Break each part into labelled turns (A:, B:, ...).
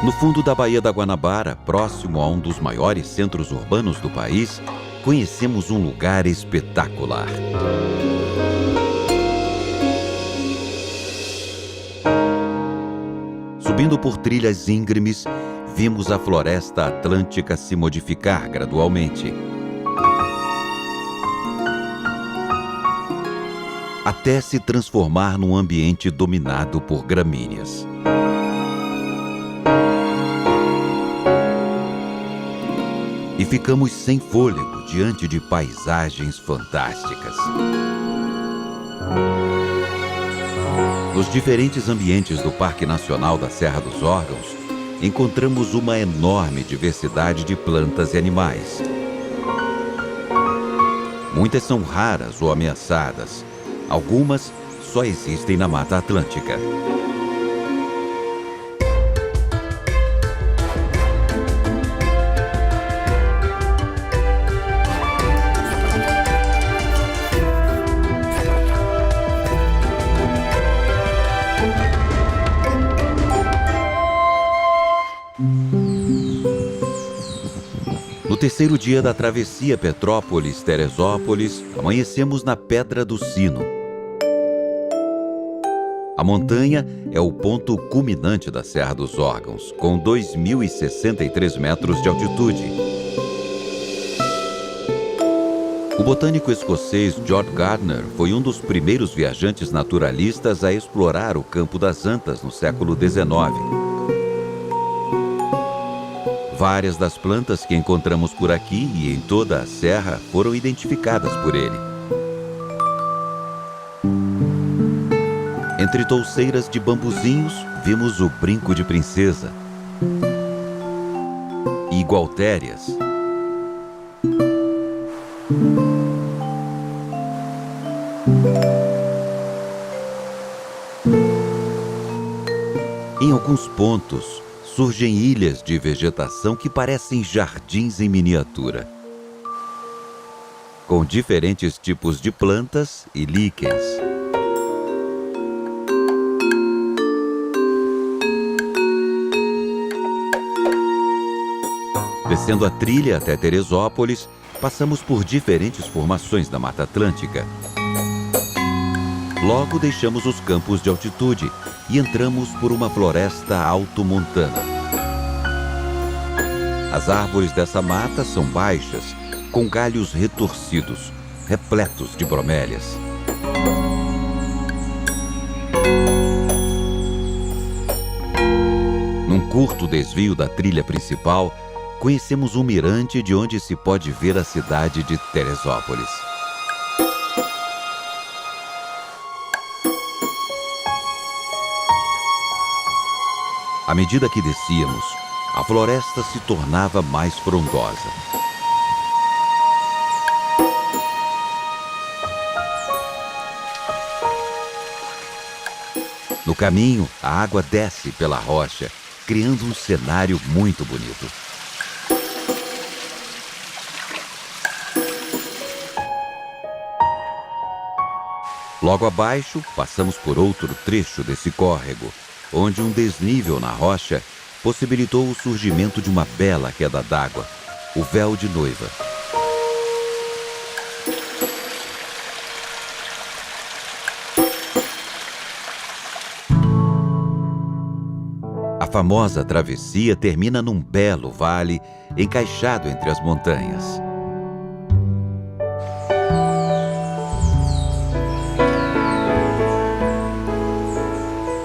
A: No fundo da Baía da Guanabara, próximo a um dos maiores centros urbanos do país, conhecemos um lugar espetacular. Subindo por trilhas íngremes, vimos a floresta atlântica se modificar gradualmente, até se transformar num ambiente dominado por gramíneas. E ficamos sem fôlego diante de paisagens fantásticas. Nos diferentes ambientes do Parque Nacional da Serra dos Órgãos, encontramos uma enorme diversidade de plantas e animais. Muitas são raras ou ameaçadas. Algumas só existem na Mata Atlântica. No terceiro dia da travessia Petrópolis-Teresópolis, amanhecemos na Pedra do Sino. A montanha é o ponto culminante da Serra dos Órgãos, com 2.063 metros de altitude. O botânico escocês George Gardner foi um dos primeiros viajantes naturalistas a explorar o campo das Antas no século XIX. Várias das plantas que encontramos por aqui e em toda a serra foram identificadas por ele. Entre touceiras de bambuzinhos, vimos o brinco de princesa, igualtérias, em alguns pontos, surgem ilhas de vegetação que parecem jardins em miniatura, com diferentes tipos de plantas e líquens. Descendo a trilha até Teresópolis, passamos por diferentes formações da Mata Atlântica. Logo deixamos os campos de altitude e entramos por uma floresta altomontana. As árvores dessa mata são baixas, com galhos retorcidos, repletos de bromélias. Num curto desvio da trilha principal, conhecemos um mirante de onde se pode ver a cidade de Teresópolis. À medida que descíamos, a floresta se tornava mais frondosa. No caminho, a água desce pela rocha, criando um cenário muito bonito. Logo abaixo, passamos por outro trecho desse córrego, onde um desnível na rocha possibilitou o surgimento de uma bela queda d'água, o Véu de Noiva. A famosa travessia termina num belo vale encaixado entre as montanhas.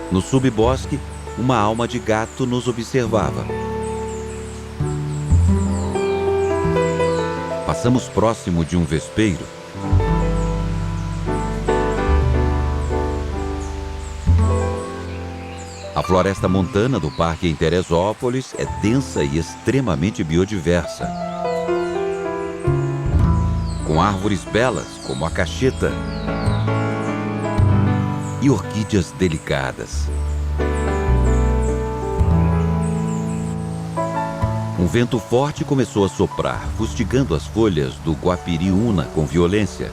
A: No subbosque, uma alma de gato nos observava. Passamos próximo de um vespeiro. A floresta montana do Parque em Teresópolis é densa e extremamente biodiversa, com árvores belas como a cacheta e orquídeas delicadas. Um vento forte começou a soprar, fustigando as folhas do guapiriúna com violência.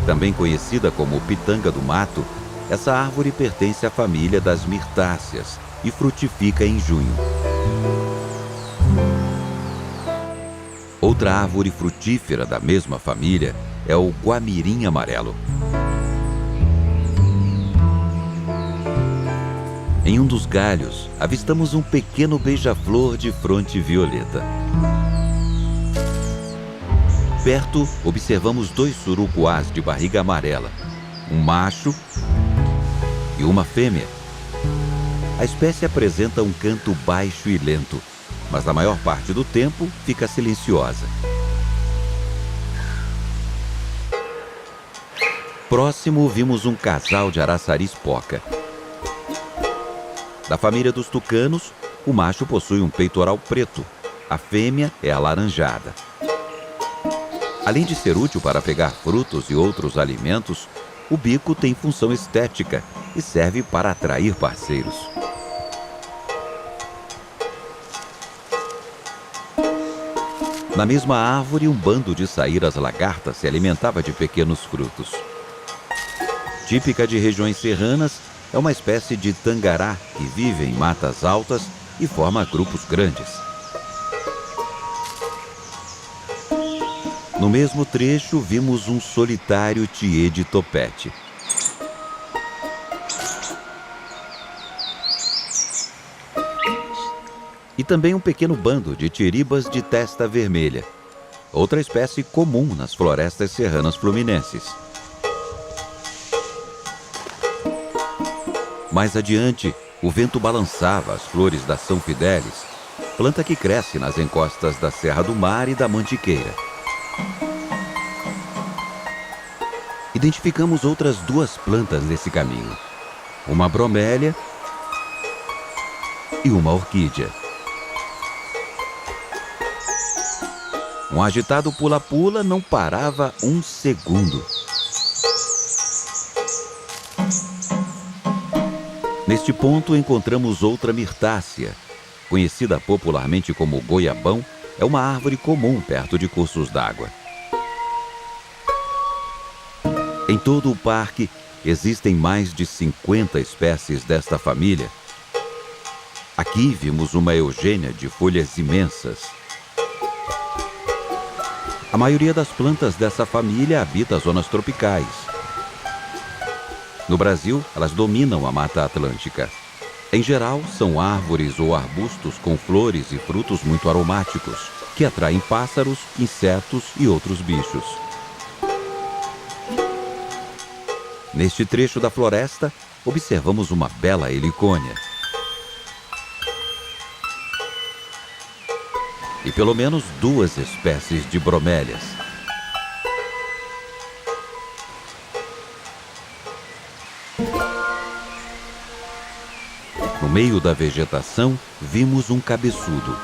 A: Também conhecida como pitanga do mato, essa árvore pertence à família das mirtáceas e frutifica em junho. Outra árvore frutífera da mesma família é o guamirim amarelo. Em um dos galhos, avistamos um pequeno beija-flor de fronte violeta. Perto, observamos 2 surucuás de barriga amarela, um macho e uma fêmea. A espécie apresenta um canto baixo e lento, mas na maior parte do tempo fica silenciosa. Próximo, vimos um casal de araçaris-poca. Da família dos tucanos, o macho possui um peitoral preto, a fêmea é alaranjada. Além de ser útil para pegar frutos e outros alimentos, o bico tem função estética e serve para atrair parceiros. Na mesma árvore, um bando de saíras-lagartas se alimentava de pequenos frutos. Típica de regiões serranas, é uma espécie de tangará que vive em matas altas e forma grupos grandes. No mesmo trecho, vimos um solitário tiê de topete. E também um pequeno bando de tiribas de testa vermelha, outra espécie comum nas florestas serranas fluminenses. Mais adiante, o vento balançava as flores da São Fidélis, planta que cresce nas encostas da Serra do Mar e da Mantiqueira. Identificamos outras 2 plantas nesse caminho, uma bromélia e uma orquídea. Um agitado pula-pula não parava um segundo. Neste ponto encontramos outra mirtácea, conhecida popularmente como goiabão, é uma árvore comum perto de cursos d'água. Em todo o parque existem mais de 50 espécies desta família. Aqui vimos uma eugênia de folhas imensas. A maioria das plantas dessa família habita zonas tropicais. No Brasil, elas dominam a Mata Atlântica. Em geral, são árvores ou arbustos com flores e frutos muito aromáticos, que atraem pássaros, insetos e outros bichos. Neste trecho da floresta, observamos uma bela helicônia. E pelo menos 2 espécies de bromélias. No meio da vegetação, vimos um cabeçudo.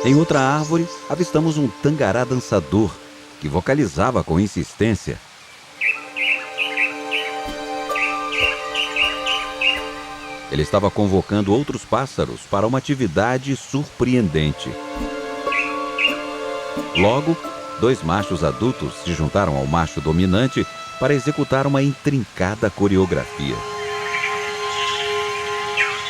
A: Em outra árvore, avistamos um tangará dançador, que vocalizava com insistência. Ele estava convocando outros pássaros para uma atividade surpreendente. Logo, 2 machos adultos se juntaram ao macho dominante para executar uma intrincada coreografia.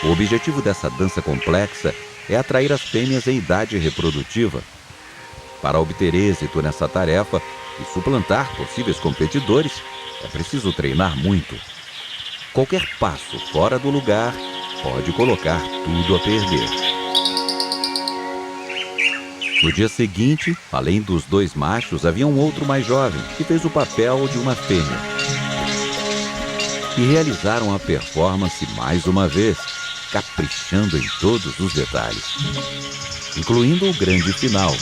A: O objetivo dessa dança complexa é atrair as fêmeas em idade reprodutiva. Para obter êxito nessa tarefa e suplantar possíveis competidores, é preciso treinar muito. Qualquer passo fora do lugar pode colocar tudo a perder. No dia seguinte, além dos 2 machos, havia um outro mais jovem que fez o papel de uma fêmea. E realizaram a performance mais uma vez, caprichando em todos os detalhes, incluindo o grande final.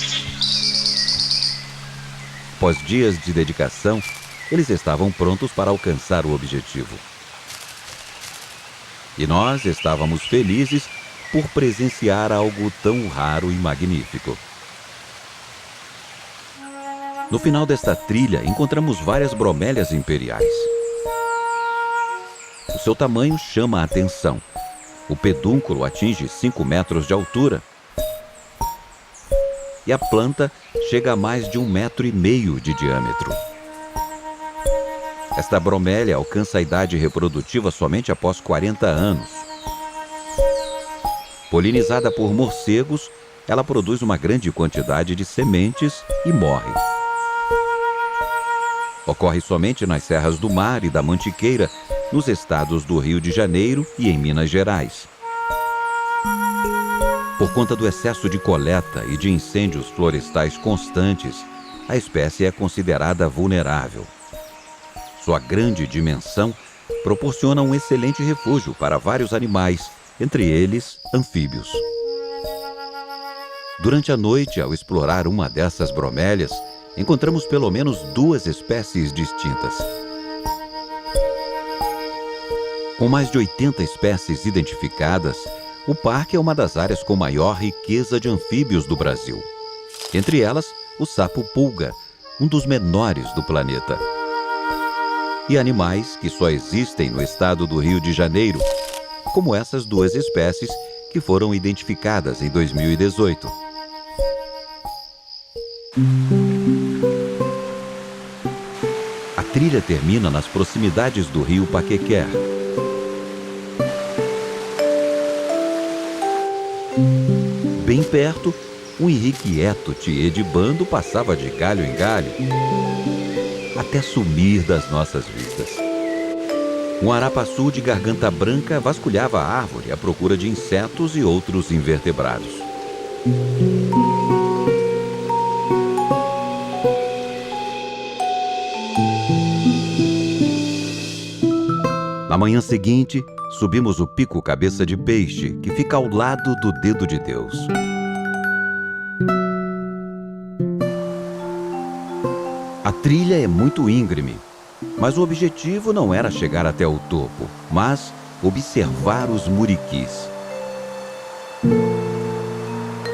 A: Após dias de dedicação, eles estavam prontos para alcançar o objetivo. E nós estávamos felizes por presenciar algo tão raro e magnífico. No final desta trilha, encontramos várias bromélias imperiais. O seu tamanho chama a atenção. O pedúnculo atinge 5 metros de altura. E a planta chega a mais de 1,5 metros de diâmetro. Esta bromélia alcança a idade reprodutiva somente após 40 anos. Polinizada por morcegos, ela produz uma grande quantidade de sementes e morre. Ocorre somente nas serras do Mar e da Mantiqueira, nos estados do Rio de Janeiro e em Minas Gerais. Por conta do excesso de coleta e de incêndios florestais constantes, a espécie é considerada vulnerável. Sua grande dimensão proporciona um excelente refúgio para vários animais, entre eles anfíbios. Durante a noite, ao explorar uma dessas bromélias, encontramos pelo menos 2 espécies distintas. Com mais de 80 espécies identificadas, o parque é uma das áreas com maior riqueza de anfíbios do Brasil. Entre elas, o sapo-pulga, um dos menores do planeta. E animais que só existem no estado do Rio de Janeiro, como essas 2 espécies que foram identificadas em 2018. A trilha termina nas proximidades do rio Paquequer. Bem perto, um irrequieto tiê de bando passava de galho em galho, até sumir das nossas vistas. Um arapaçu de garganta branca vasculhava a árvore à procura de insetos e outros invertebrados. Na manhã seguinte, subimos o Pico Cabeça de Peixe, que fica ao lado do Dedo de Deus. A trilha é muito íngreme, mas o objetivo não era chegar até o topo, mas observar os muriquis.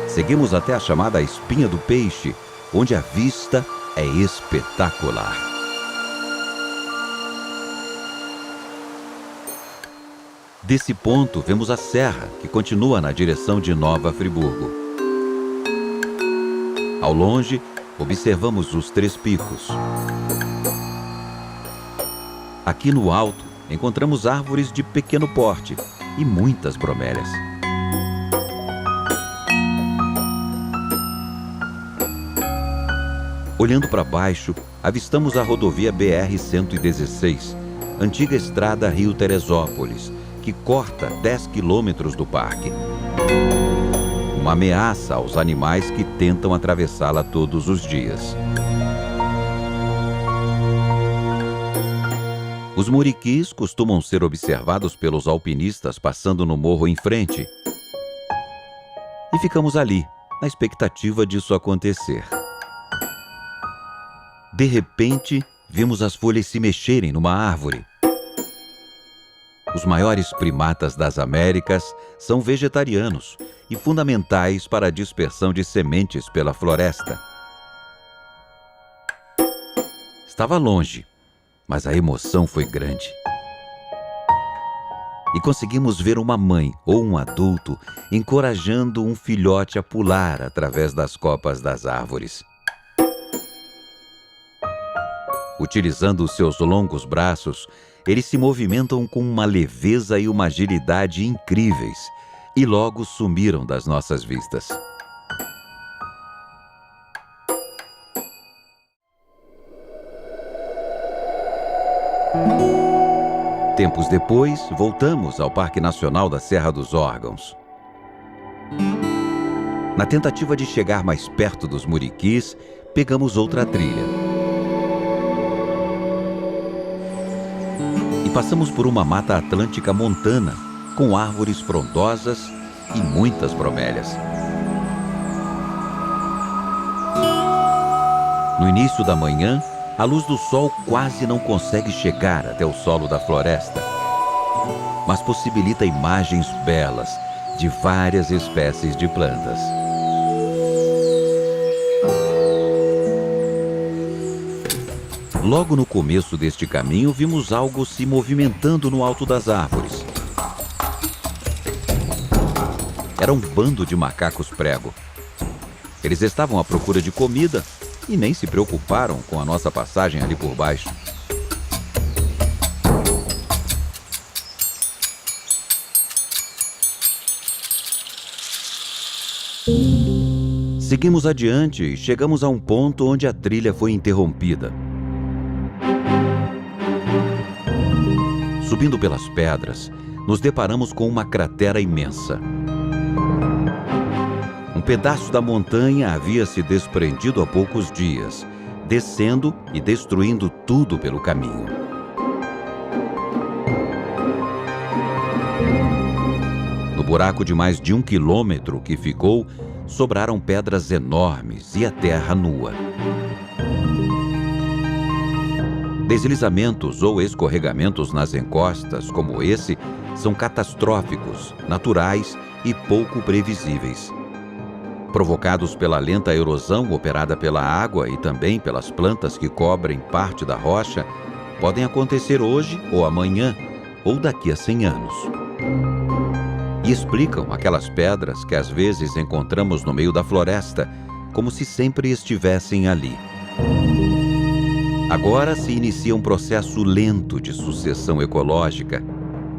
A: Seguimos até a chamada Espinha do Peixe, onde a vista é espetacular. Desse ponto, vemos a serra, que continua na direção de Nova Friburgo. Ao longe, observamos os 3 picos. Aqui no alto, encontramos árvores de pequeno porte e muitas bromélias. Olhando para baixo, avistamos a rodovia BR-116, antiga estrada Rio-Teresópolis, que corta 10 quilômetros do parque. Uma ameaça aos animais que tentam atravessá-la todos os dias. Os muriquis costumam ser observados pelos alpinistas passando no morro em frente. E ficamos ali, na expectativa disso acontecer. De repente, vimos as folhas se mexerem numa árvore. Os maiores primatas das Américas são vegetarianos e fundamentais para a dispersão de sementes pela floresta. Estava longe, mas a emoção foi grande. E conseguimos ver uma mãe ou um adulto encorajando um filhote a pular através das copas das árvores. Utilizando os seus longos braços, eles se movimentam com uma leveza e uma agilidade incríveis e logo sumiram das nossas vistas. Tempos depois, voltamos ao Parque Nacional da Serra dos Órgãos. Na tentativa de chegar mais perto dos muriquis, pegamos outra trilha. E passamos por uma mata atlântica montana, com árvores frondosas e muitas bromélias. No início da manhã, a luz do sol quase não consegue chegar até o solo da floresta, mas possibilita imagens belas de várias espécies de plantas. Logo no começo deste caminho, vimos algo se movimentando no alto das árvores. Era um bando de macacos prego. Eles estavam à procura de comida e nem se preocuparam com a nossa passagem ali por baixo. Seguimos adiante e chegamos a um ponto onde a trilha foi interrompida. Subindo pelas pedras, nos deparamos com uma cratera imensa. Um pedaço da montanha havia se desprendido há poucos dias, descendo e destruindo tudo pelo caminho. No buraco de mais de 1 quilômetro que ficou, sobraram pedras enormes e a terra nua. Deslizamentos ou escorregamentos nas encostas, como esse, são catastróficos, naturais e pouco previsíveis. Provocados pela lenta erosão operada pela água e também pelas plantas que cobrem parte da rocha, podem acontecer hoje ou amanhã, ou daqui a 100 anos. E explicam aquelas pedras que às vezes encontramos no meio da floresta, como se sempre estivessem ali. Agora se inicia um processo lento de sucessão ecológica,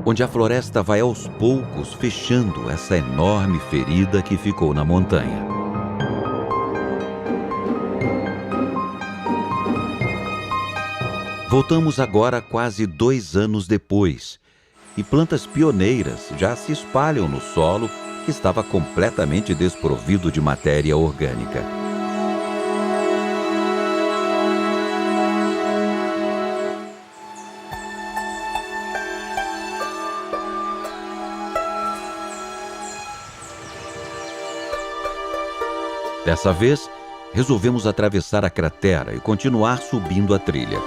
A: onde a floresta vai aos poucos fechando essa enorme ferida que ficou na montanha. Voltamos agora quase 2 anos depois, e plantas pioneiras já se espalham no solo que estava completamente desprovido de matéria orgânica. Dessa vez, resolvemos atravessar a cratera e continuar subindo a trilha.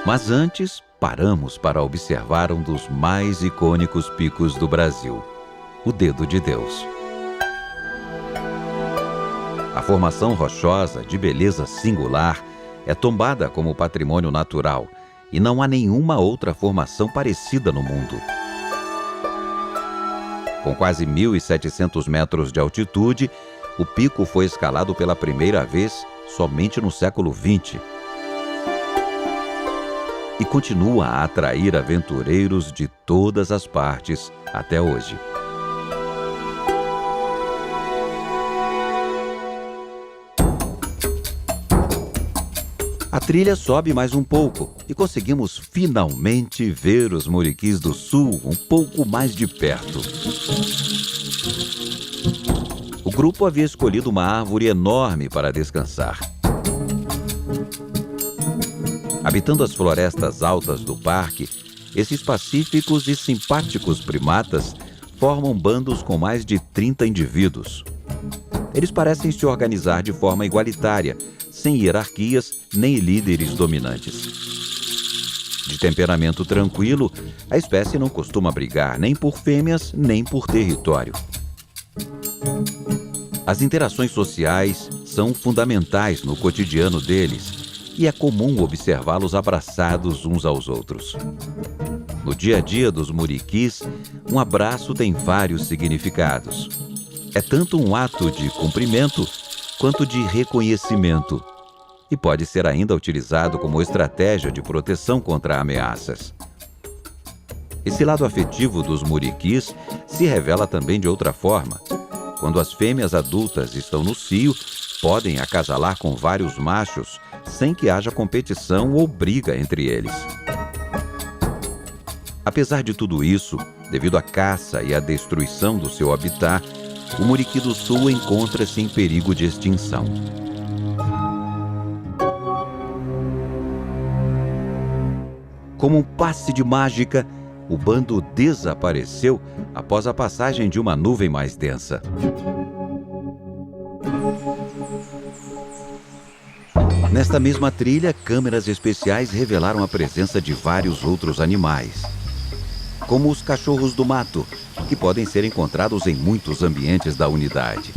A: Mas antes, paramos para observar um dos mais icônicos picos do Brasil, o Dedo de Deus. A formação rochosa, de beleza singular, é tombada como patrimônio natural e não há nenhuma outra formação parecida no mundo. Com quase 1.700 metros de altitude, o pico foi escalado pela primeira vez somente no século XX. E continua a atrair aventureiros de todas as partes até hoje. A trilha sobe mais um pouco e conseguimos finalmente ver os Muriquis do Sul um pouco mais de perto. O grupo havia escolhido uma árvore enorme para descansar. Habitando as florestas altas do parque, esses pacíficos e simpáticos primatas formam bandos com mais de 30 indivíduos. Eles parecem se organizar de forma igualitária, sem hierarquias nem líderes dominantes. De temperamento tranquilo, a espécie não costuma brigar nem por fêmeas nem por território. As interações sociais são fundamentais no cotidiano deles e é comum observá-los abraçados uns aos outros. No dia a dia dos Muriquis, um abraço tem vários significados. É tanto um ato de cumprimento quanto de reconhecimento e pode ser ainda utilizado como estratégia de proteção contra ameaças. Esse lado afetivo dos Muriquis se revela também de outra forma. Quando as fêmeas adultas estão no cio, podem acasalar com vários machos sem que haja competição ou briga entre eles. Apesar de tudo isso, devido à caça e à destruição do seu habitat, o Muriqui do Sul encontra-se em perigo de extinção. Como um passe de mágica, o bando desapareceu após a passagem de uma nuvem mais densa. Nesta mesma trilha, câmeras especiais revelaram a presença de vários outros animais, como os cachorros do mato, que podem ser encontrados em muitos ambientes da unidade.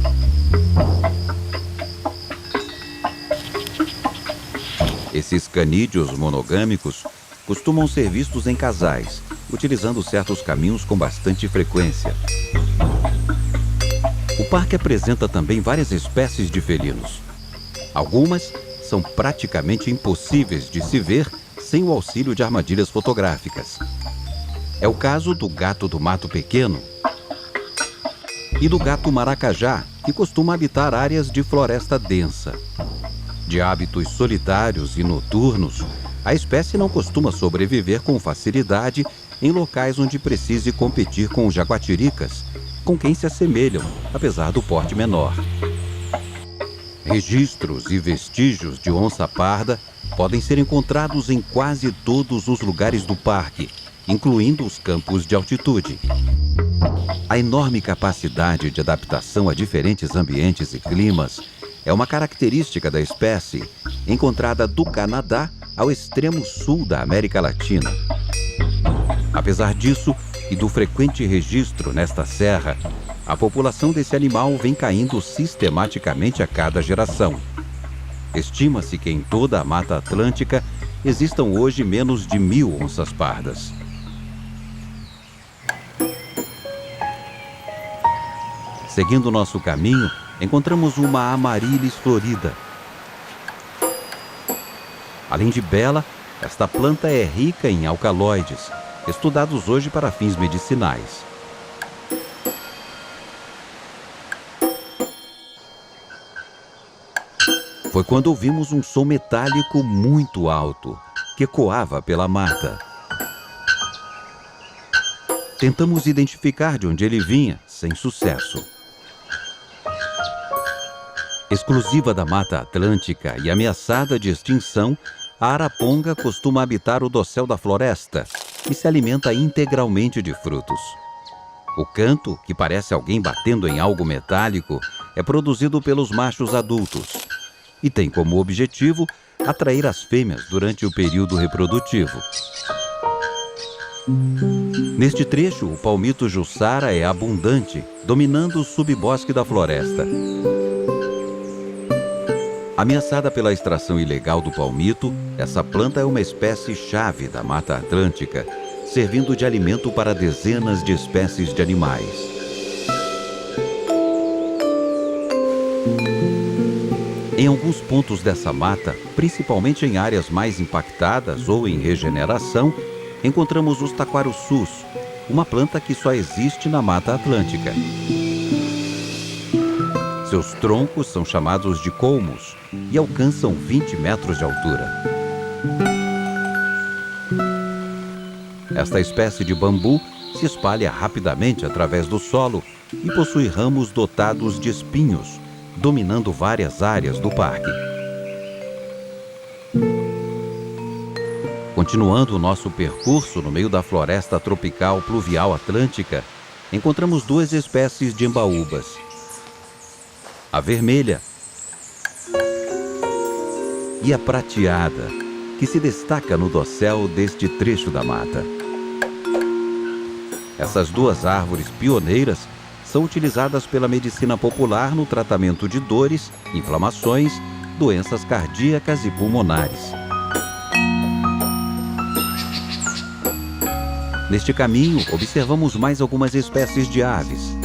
A: Esses canídeos monogâmicos costumam ser vistos em casais, utilizando certos caminhos com bastante frequência. O parque apresenta também várias espécies de felinos. Algumas são praticamente impossíveis de se ver sem o auxílio de armadilhas fotográficas. É o caso do gato do mato pequeno, e do gato maracajá, que costuma habitar áreas de floresta densa. De hábitos solitários e noturnos, a espécie não costuma sobreviver com facilidade em locais onde precise competir com os jaguatiricas, com quem se assemelham, apesar do porte menor. Registros e vestígios de onça parda podem ser encontrados em quase todos os lugares do parque, incluindo os campos de altitude. A enorme capacidade de adaptação a diferentes ambientes e climas é uma característica da espécie, encontrada do Canadá ao extremo sul da América Latina. Apesar disso, e do frequente registro nesta serra, a população desse animal vem caindo sistematicamente a cada geração. Estima-se que em toda a Mata Atlântica existam hoje menos de 1.000 onças pardas. Seguindo nosso caminho, encontramos uma Amaryllis florida. Além de bela, esta planta é rica em alcaloides, estudados hoje para fins medicinais. Foi quando ouvimos um som metálico muito alto, que ecoava pela mata. Tentamos identificar de onde ele vinha, sem sucesso. Exclusiva da Mata Atlântica e ameaçada de extinção, a araponga costuma habitar o dossel da floresta e se alimenta integralmente de frutos. O canto, que parece alguém batendo em algo metálico, é produzido pelos machos adultos e tem como objetivo atrair as fêmeas durante o período reprodutivo. Neste trecho, o palmito jussara é abundante, dominando o subbosque da floresta. Ameaçada pela extração ilegal do palmito, essa planta é uma espécie-chave da Mata Atlântica, servindo de alimento para dezenas de espécies de animais. Em alguns pontos dessa mata, principalmente em áreas mais impactadas ou em regeneração, encontramos os taquarussus, uma planta que só existe na Mata Atlântica. Seus troncos são chamados de colmos e alcançam 20 metros de altura. Esta espécie de bambu se espalha rapidamente através do solo e possui ramos dotados de espinhos, dominando várias áreas do parque. Continuando o nosso percurso no meio da floresta tropical pluvial atlântica, encontramos duas espécies de embaúbas. A vermelha e a prateada, que se destaca no dossel deste trecho da mata. Essas duas árvores pioneiras são utilizadas pela medicina popular no tratamento de dores, inflamações, doenças cardíacas e pulmonares. Neste caminho, observamos mais algumas espécies de aves,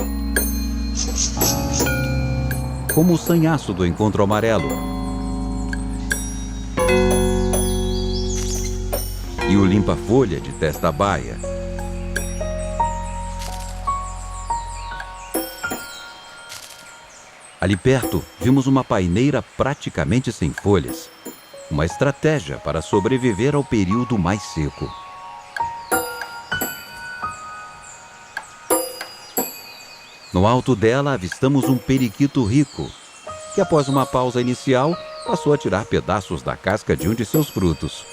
A: como o sanhaço do encontro amarelo e o limpa-folha de testa baia. Ali perto, vimos uma paineira praticamente sem folhas, uma estratégia para sobreviver ao período mais seco. No alto dela, avistamos um periquito rico, que após uma pausa inicial, passou a tirar pedaços da casca de um de seus frutos.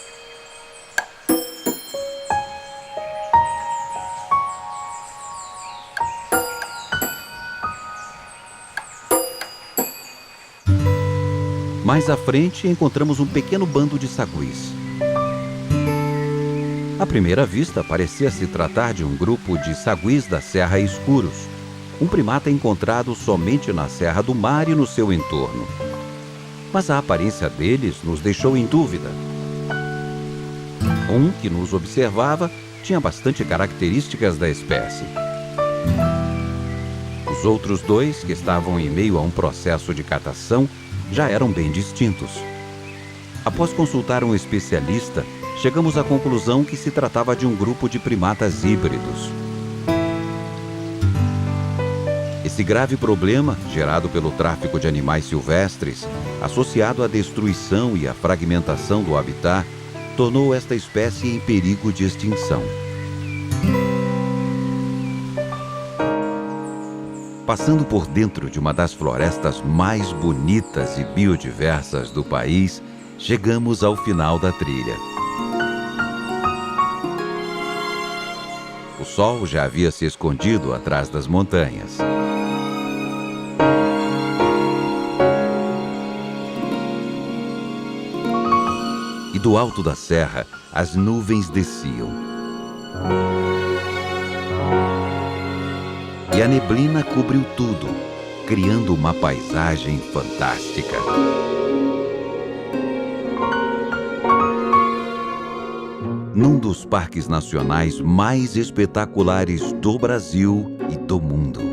A: Mais à frente, encontramos um pequeno bando de saguis. À primeira vista, parecia se tratar de um grupo de saguis da Serra Escuros, um primata encontrado somente na Serra do Mar e no seu entorno. Mas a aparência deles nos deixou em dúvida. Um que nos observava tinha bastante características da espécie. Os outros dois, que estavam em meio a um processo de catação, já eram bem distintos. Após consultar um especialista, chegamos à conclusão que se tratava de um grupo de primatas híbridos. Esse grave problema, gerado pelo tráfico de animais silvestres, associado à destruição e à fragmentação do habitat, tornou esta espécie em perigo de extinção. Passando por dentro de uma das florestas mais bonitas e biodiversas do país, chegamos ao final da trilha. O sol já havia se escondido atrás das montanhas. E do alto da serra, as nuvens desciam. E a neblina cobriu tudo, criando uma paisagem fantástica. Num dos parques nacionais mais espetaculares do Brasil e do mundo.